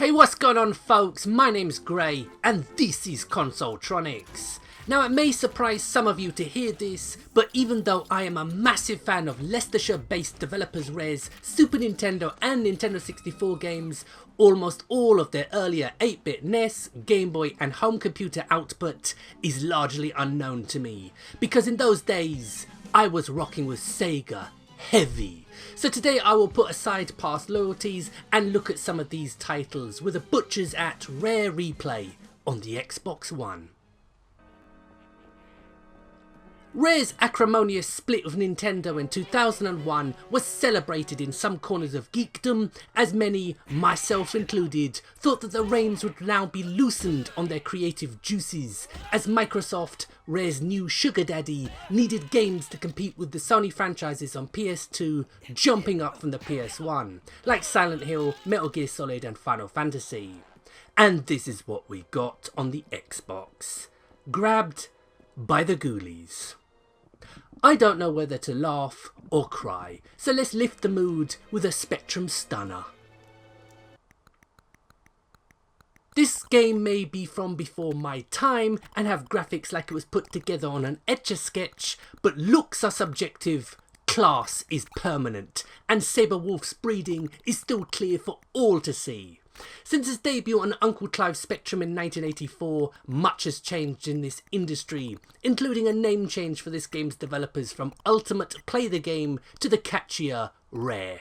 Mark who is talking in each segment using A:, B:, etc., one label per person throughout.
A: Hey, what's going on folks? My name's Gray and this is Consoletronics. Now it may surprise some of you to hear this, but even though I am a massive fan of Leicestershire based developers Rare's Super Nintendo and Nintendo 64 games, almost all of their earlier 8-bit NES, Game Boy and home computer output is largely unknown to me, because in those days I was rocking with Sega heavy. So today I will put aside past loyalties and look at some of these titles with a butcher's at Rare Replay on the Xbox One. Rare's acrimonious split with Nintendo in 2001 was celebrated in some corners of geekdom, as many, myself included, thought that the reins would now be loosened on their creative juices, as Microsoft, Rare's new sugar daddy, needed games to compete with the Sony franchises on PS2 jumping up from the PS1, like Silent Hill, Metal Gear Solid and Final Fantasy. And this is what we got on the Xbox. Grabbed by the ghoulies. I don't know whether to laugh or cry, so let's lift the mood with a Spectrum stunner. This game may be from before my time and have graphics like it was put together on an Etch-a-Sketch, but looks are subjective, class is permanent, and Sabrewulf's breeding is still clear for all to see. Since its debut on Uncle Clive's Spectrum in 1984, much has changed in this industry, including a name change for this game's developers from Ultimate Play the Game to the catchier Rare.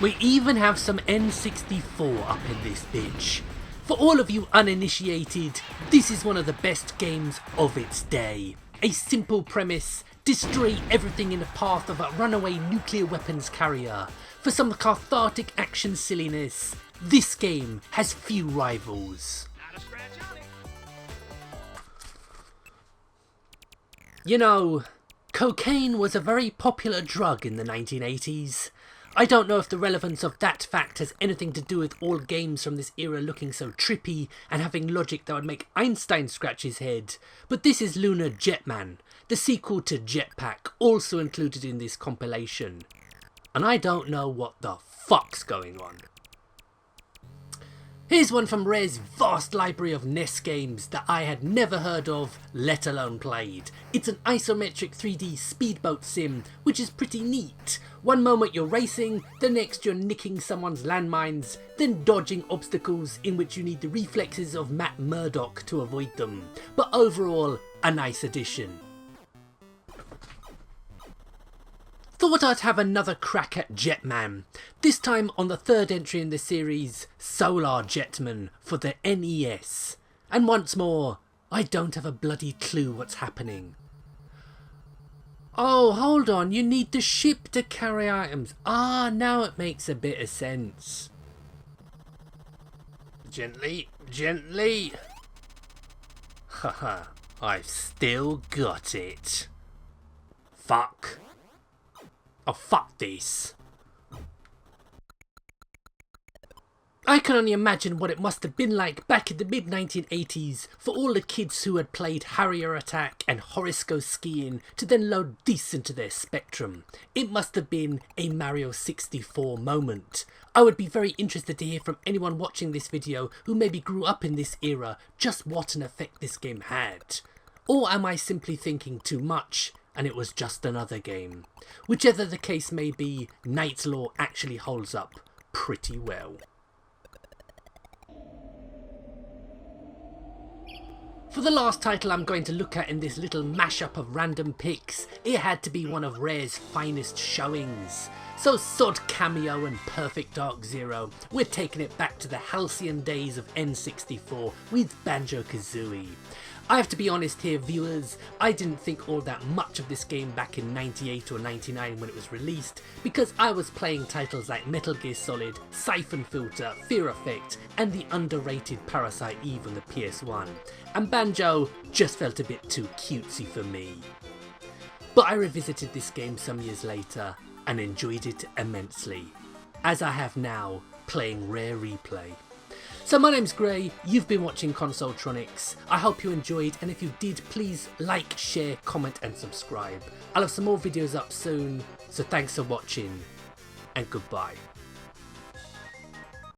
A: We even have some N64 up in this bitch. For all of you uninitiated, this is one of the best games of its day. A simple premise: destroy everything in the path of a runaway nuclear weapons carrier. For some cathartic action silliness, this game has few rivals. You know, cocaine was a very popular drug in the 1980s. I don't know if the relevance of that fact has anything to do with all games from this era looking so trippy and having logic that would make Einstein scratch his head, but this is Lunar Jetman, the sequel to Jetpack, also included in this compilation. And I don't know what the fuck's going on. Here's one from Rare's vast library of NES games that I had never heard of, let alone played. It's an isometric 3D speedboat sim, which is pretty neat. One moment you're racing, the next you're nicking someone's landmines, then dodging obstacles in which you need the reflexes of Matt Murdock to avoid them. But overall, a nice addition. Thought I'd have another crack at Jetman, this time on the third entry in the series, Solar Jetman for the NES. And once more, I don't have a bloody clue what's happening. Oh, hold on, you need the ship to carry items. Ah, now it makes a bit of sense. Gently, gently. Haha, I've still got it. Fuck. Oh, fuck this. I can only imagine what it must have been like back in the mid-1980s for all the kids who had played Harrier Attack and Horosco Skiing to then load this into their Spectrum. It must have been a Mario 64 moment. I would be very interested to hear from anyone watching this video who maybe grew up in this era just what an effect this game had. Or am I simply thinking too much and it was just another game? Whichever the case may be, Knight's Law actually holds up pretty well. For the last title I'm going to look at in this little mashup of random picks, it had to be one of Rare's finest showings. So sod Cameo and Perfect Dark Zero, we're taking it back to the halcyon days of N64 with Banjo-Kazooie. I have to be honest here viewers, I didn't think all that much of this game back in 98 or 99 when it was released, because I was playing titles like Metal Gear Solid, Siphon Filter, Fear Effect and the underrated Parasite Eve on the PS1, and Banjo just felt a bit too cutesy for me. But I revisited this game some years later and enjoyed it immensely, as I have now playing Rare Replay. So my name's Gray, you've been watching Consoletronics. I hope you enjoyed, and if you did, please like, share, comment and subscribe. I'll have some more videos up soon, so thanks for watching and goodbye.